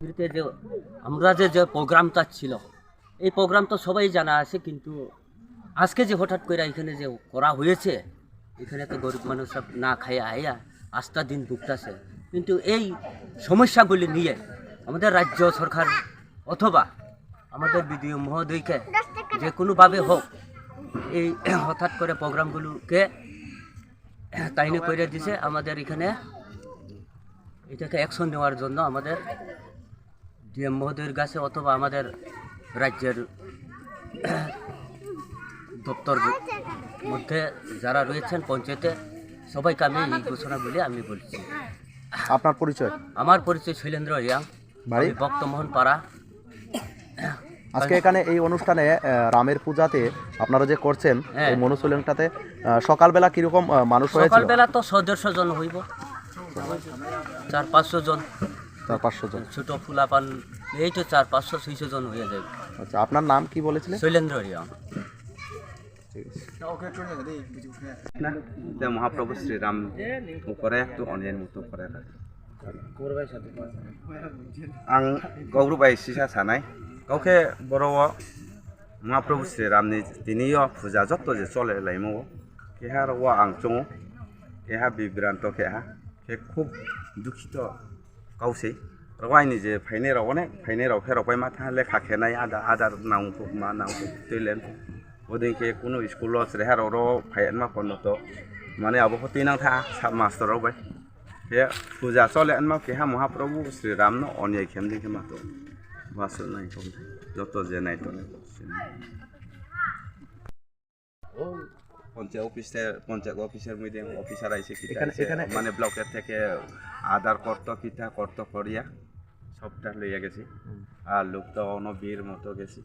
যে আমরা যে প্রোগ্রামটা ছিল, এই প্রোগ্রাম তো সবাই জানা আছে, কিন্তু আজকে যে হঠাৎ করে এখানে যে করা হয়েছে, এখানে তো গরিব মানুষ সব না খাইয়া আইয়া আস্তা দিন ভুগতেছে। কিন্তু এই সমস্যাগুলি নিয়ে আমাদের রাজ্য সরকার অথবা আমাদের বিডিও মহোদয়কে যে কোনোভাবে হোক এই হঠাৎ করে প্রোগ্রামগুলোকে তাইনি করে দিছে। আমাদের এখানে এটাকে অ্যাকশন নেওয়ার জন্য আমাদের ডিএম মহোদয়ের কাছে অথবা আমাদের রাজ্যের দপ্তর মধ্যে যারা রয়েছেন পঞ্চায়েতে, সবাইকে আমি এই ঘোষণা বলে আমি বলছি। আপনার পরিচয়? আমার পরিচয় শৈলেন্দ্র রিয়াং, বাড়ি? ভক্তমোহন পাড়া। আজকে এখানে এই অনুষ্ঠানে রামের পূজাতে আপনারা যে করছেন হ্যাঁ। এই মনুসুলেনটাতে সকালবেলা কিরকম মানুষ হয়েছিল? সকালবেলা তো 150 জন হইব, 400-500 জন, 400-500 জন। ছোট ফুলাপান এই তো 400-500-600 জন হয়ে যাবে। আচ্ছা, আপনার নাম কি বলেছিলেন? শৈলেন্দ্র রিয়াং। মহাপ্রভু শ্রীরাম উপরে একটু অনিয়ের মতো করে आं गौरबाय सिसा सानाय गावखे बर'आव महाप्रभु श्रीरामनि दिनैयो फुजा जत्त जे चले लायमो केहा रवा आं चङो केहा बिब्रान्त केहा के खूब दुखित गावसै रवायनि जे फाइने राव अनेक फाइने राव फेरावबाय माथा लेखा खेनाय आदार नांगौ मा नांगौ दैलेन ओदिनके कुनु स्कुलाव रेहार रो फायन मा कोनतो माने अब हति नां था सब मास्टर रावबाय के पूजा चले अनमा केहा महाप्रभु श्रीराम न अन्याय खेमदि के मातो वासु नाय को जत जे नाय तो পঞ্চায়েত অফিসের মধ্যে অফিসার আইছে এখানে মানে ব্লকের থেকে আধার কর্ত কিতা কর্ত করিয়া সবটা লইয়া গেছি। আর লোক তো অনবীর মতো গেছি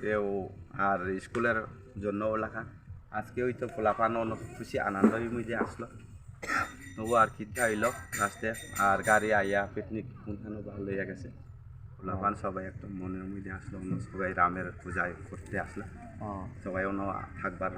তেও আর স্কুলের জন্যও লেখা আজকে ওই তো ফোলাপান খুশি আনন্দই মধ্যে আসলো তবু আর কিতা হইল রাস্তায় আর গাড়ি আইয়া পিকনিক কোনখানে ভালো লইয়া গেছে। ফোলাপান সবাই একদম মনের মধ্যে আসলো, সবাই রামের পূজায় করতে আসলো, সবাই অন্য থাকবার